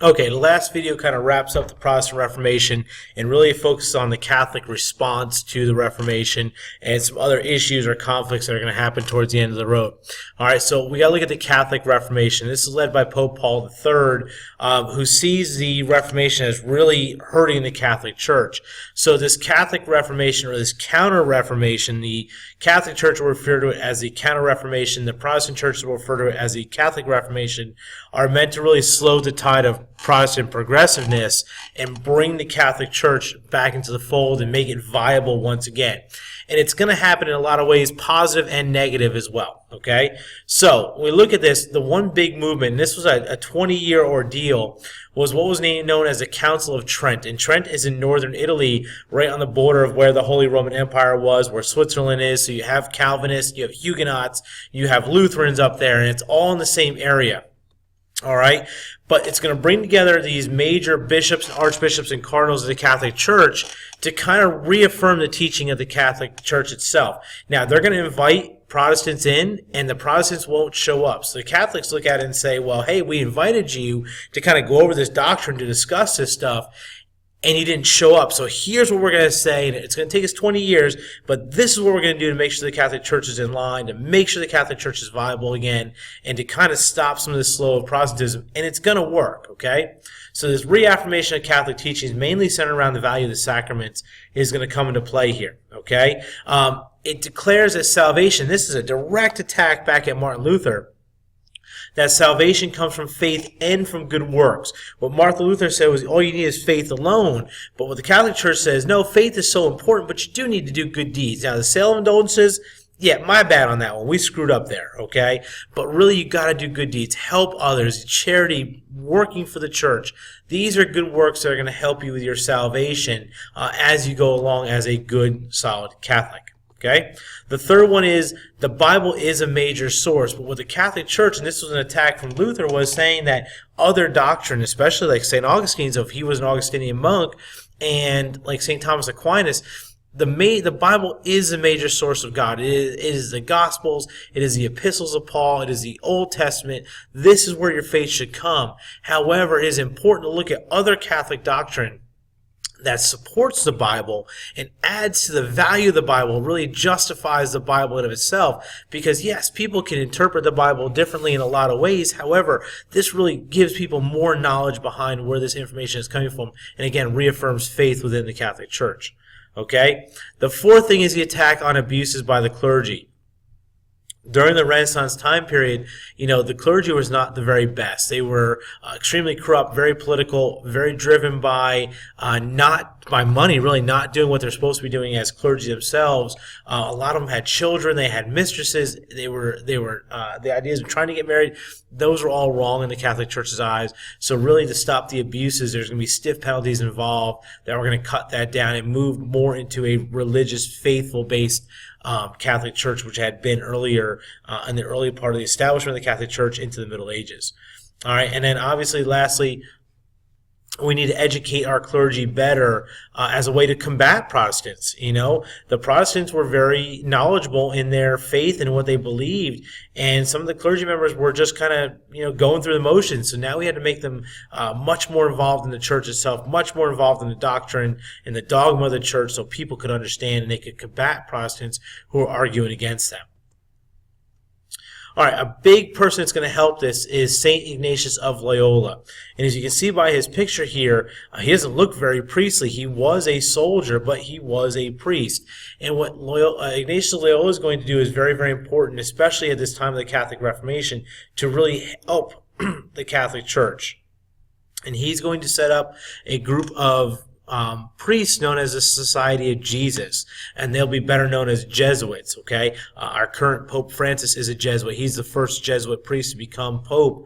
Okay, the last video kind of wraps up the Protestant Reformation and really focuses on the Catholic response to the Reformation and some other issues or conflicts that are going to happen towards the end of the road. All right, so we got to look at the Catholic Reformation. This is led by Pope Paul III, who sees the Reformation as really hurting the Catholic Church. So this Catholic Reformation, or this Counter-Reformation, the Catholic Church will refer to it as the Counter-Reformation, the Protestant Church will refer to it as the Catholic Reformation, are meant to really slow the tide of Protestant progressiveness and bring the Catholic Church back into the fold and make it viable once again. And it's going to happen in a lot of ways, positive and negative as well. Okay? So, when we look at this, the one big movement, and this was a 20-year ordeal, was what was known as the Council of Trent. And Trent is in northern Italy, right on the border of where the Holy Roman Empire was, where Switzerland is. So you have Calvinists, you have Huguenots, you have Lutherans up there, and it's all in the same area. All right, but it's going to bring together these major bishops and archbishops and cardinals of the Catholic Church to kind of reaffirm the teaching of the Catholic Church itself. Now, they're going to invite Protestants in, and the Protestants won't show up. So the Catholics look at it and say, well, hey, we invited you to kind of go over this doctrine, to discuss this stuff, and you didn't show up. So here's what we're going to say. It's going to take us 20 years, but this is what we're going to do to make sure the Catholic Church is in line, to make sure the Catholic Church is viable again, and to kind of stop some of this flow of Protestantism. And it's going to work, okay? So this reaffirmation of Catholic teachings, mainly centered around the value of the sacraments, is going to come into play here, okay? It declares that salvation, this is a direct attack back at Martin Luther, that salvation comes from faith and from good works. What Martin Luther said was all you need is faith alone. But what the Catholic Church says, no, faith is so important, but you do need to do good deeds. Now, the sale of indulgences, yeah, my bad on that one. We screwed up there, okay? But really, you got to do good deeds. Help others. Charity, working for the church. These are good works that are going to help you with your salvation as you go along as a good, solid Catholic. Okay? The third one is the Bible is a major source. But what the Catholic Church, and this was an attack from Luther, was saying that other doctrine, especially like St. Augustine's, if he was an Augustinian monk, and like St. Thomas Aquinas, the Bible is a major source of God. It is the Gospels. It is the epistles of Paul. It is the Old Testament. This is where your faith should come. However, it is important to look at other Catholic doctrine that supports the Bible and adds to the value of the Bible, really justifies the Bible in of itself. Because yes, people can interpret the Bible differently in a lot of ways. However, this really gives people more knowledge behind where this information is coming from, and again, reaffirms faith within the Catholic Church. Okay? The fourth thing is the attack on abuses by the clergy. During the Renaissance time period, the clergy was not the very best. They were extremely corrupt, very political, very driven by not by money, really not doing what they're supposed to be doing as clergy themselves. A lot of them had children, they had mistresses, the ideas of trying to get married, those were all wrong in the Catholic Church's eyes. So really, to stop the abuses, there's going to be stiff penalties involved that we're going to cut that down and move more into a religious, faithful-based Catholic Church, which had been earlier in the early part of the establishment of the Catholic Church into the Middle Ages. All right, and then obviously, lastly, we need to educate our clergy better as a way to combat Protestants. The Protestants were very knowledgeable in their faith and what they believed, and some of the clergy members were just kind of, going through the motions. So now we had to make them much more involved in the church itself, much more involved in the doctrine and the dogma of the church, so people could understand and they could combat Protestants who are arguing against them. All right, a big person that's going to help this is St. Ignatius of Loyola. And as you can see by his picture here, he doesn't look very priestly. He was a soldier, but he was a priest. And what Ignatius of Loyola is going to do is very, very important, especially at this time of the Catholic Reformation, to really help the Catholic Church. And he's going to set up a group of priests known as the Society of Jesus, and they'll be better known as Jesuits, okay? Our current Pope Francis is a Jesuit. He's the first Jesuit priest to become Pope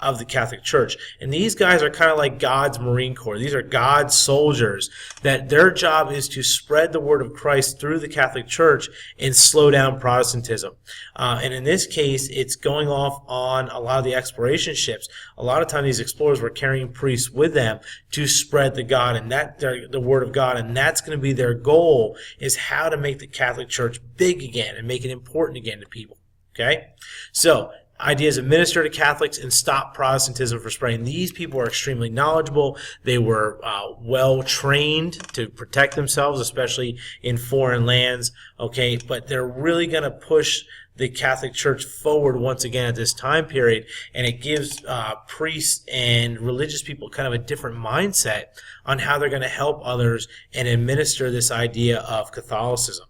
of the Catholic Church. And these guys are kind of like God's Marine Corps. These are God's soldiers that their job is to spread the word of Christ through the Catholic Church and slow down Protestantism. And in this case, it's going off on a lot of the exploration ships. A lot of times these explorers were carrying priests with them to spread the word of God, and that's going to be their goal, is how to make the Catholic Church big again and make it important again to people. Okay? So, ideas administer to Catholics and stop Protestantism from spreading. These people are extremely knowledgeable. They were well trained to protect themselves, especially in foreign lands. Okay, but they're really going to push the Catholic Church forward once again at this time period, and it gives priests and religious people kind of a different mindset on how they're going to help others and administer this idea of Catholicism.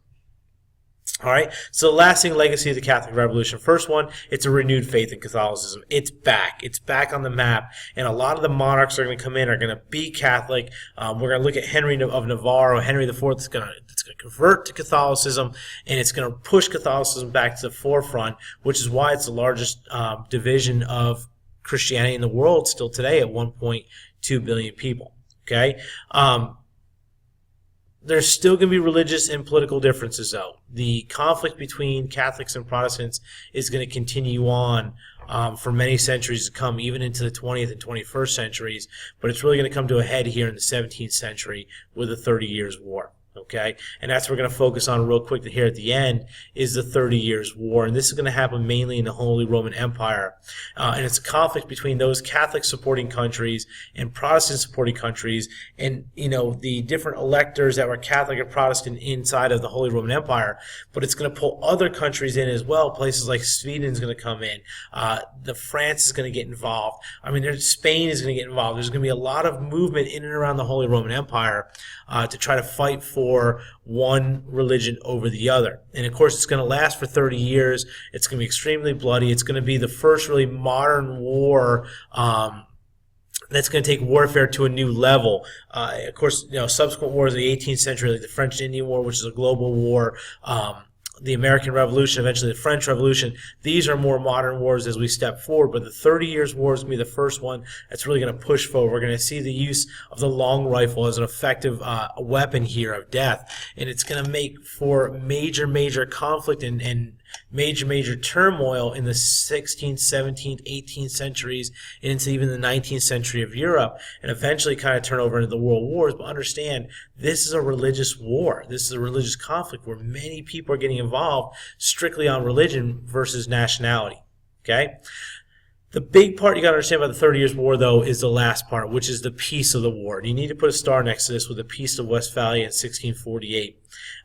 All right, so the lasting legacy of the Catholic Revolution. First one, it's a renewed faith in Catholicism. It's back. It's back on the map, and a lot of the monarchs that are going to come in are going to be Catholic. We're going to look at Henry of Navarre, Henry IV, that's going to convert to Catholicism, and it's going to push Catholicism back to the forefront, which is why it's the largest division of Christianity in the world still today at 1.2 billion people. Okay. There's still going to be religious and political differences, though. The conflict between Catholics and Protestants is going to continue on for many centuries to come, even into the 20th and 21st centuries. But it's really going to come to a head here in the 17th century with the 30 Years' War. Okay, and that's what we're going to focus on real quick here at the end is the 30 Years' War, and this is going to happen mainly in the Holy Roman Empire, and it's a conflict between those Catholic supporting countries and Protestant supporting countries, and the different electors that were Catholic and Protestant inside of the Holy Roman Empire. But it's going to pull other countries in as well. Places like Sweden is going to come in. France is going to get involved. I mean, Spain is going to get involved. There's going to be a lot of movement in and around the Holy Roman Empire to try to fight for one religion over the other. And of course, it's going to last for 30 years. It's going to be extremely bloody. It's going to be the first really modern war that's going to take warfare to a new level. Of course, subsequent wars of the 18th century, like the French and Indian War, which is a global war, the American Revolution, eventually the French Revolution. These are more modern wars as we step forward, but the 30 Years' War is going to be the first one that's really going to push forward. We're going to see the use of the long rifle as an effective weapon here of death, and it's going to make for major conflict and major turmoil in the 16th, 17th, 18th centuries, and into even the 19th century of Europe, and eventually kind of turn over into the world wars. But understand, this is a religious war. This is a religious conflict where many people are getting involved strictly on religion versus nationality. Okay? The big part you got to understand about the 30 Years' War, though, is the last part, which is the Peace of the War. And you need to put a star next to this with the Peace of Westphalia in 1648.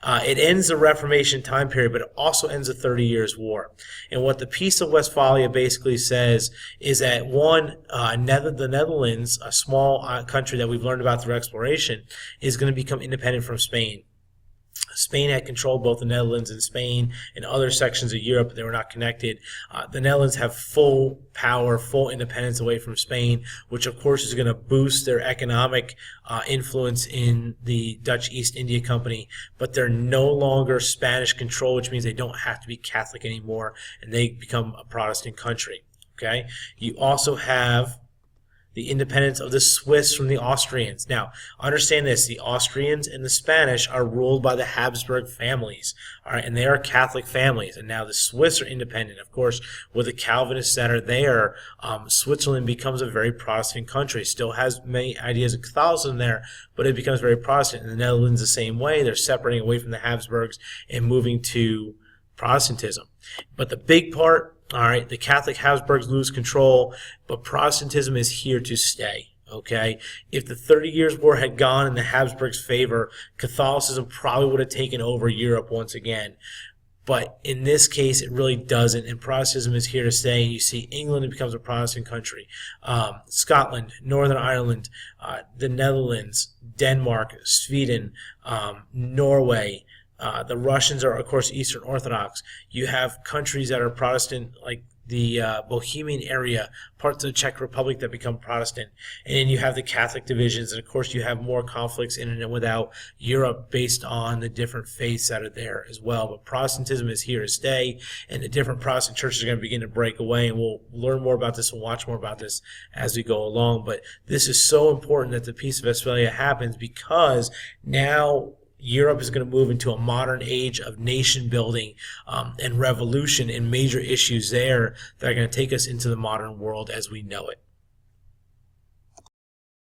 It ends the Reformation time period, but it also ends the 30 Years' War. And what the Peace of Westphalia basically says is that, one, the Netherlands, a small country that we've learned about through exploration, is going to become independent from Spain. Spain had controlled both the Netherlands and Spain and other sections of Europe, but they were not connected. The Netherlands have full power, full independence away from Spain, which of course is going to boost their economic influence in the Dutch East India Company, but they're no longer Spanish control, which means they don't have to be Catholic anymore, and they become a Protestant country. Okay? You also have the independence of the Swiss from the Austrians. Now, understand this, the Austrians and the Spanish are ruled by the Habsburg families, all right, and they are Catholic families. And now the Swiss are independent. Of course, with the Calvinists that are there, Switzerland becomes a very Protestant country. Still has many ideas of Catholicism there, but it becomes very Protestant. And the Netherlands the same way. They're separating away from the Habsburgs and moving to Protestantism. But the big part, all right, the Catholic Habsburgs lose control, but Protestantism is here to stay, okay? If the 30 Years' War had gone in the Habsburgs' favor, Catholicism probably would have taken over Europe once again. But in this case, it really doesn't, and Protestantism is here to stay. You see England becomes a Protestant country. Scotland, Northern Ireland, the Netherlands, Denmark, Sweden, Norway. The Russians are, of course, Eastern Orthodox. You have countries that are Protestant, like the Bohemian area, parts of the Czech Republic that become Protestant. And then you have the Catholic divisions. And, of course, you have more conflicts in and without Europe based on the different faiths that are there as well. But Protestantism is here to stay, and the different Protestant churches are going to begin to break away. And we'll learn more about this and watch more about this as we go along. But this is so important that the Peace of Westphalia happens, because now Europe is going to move into a modern age of nation building and revolution and major issues there that are going to take us into the modern world as we know it.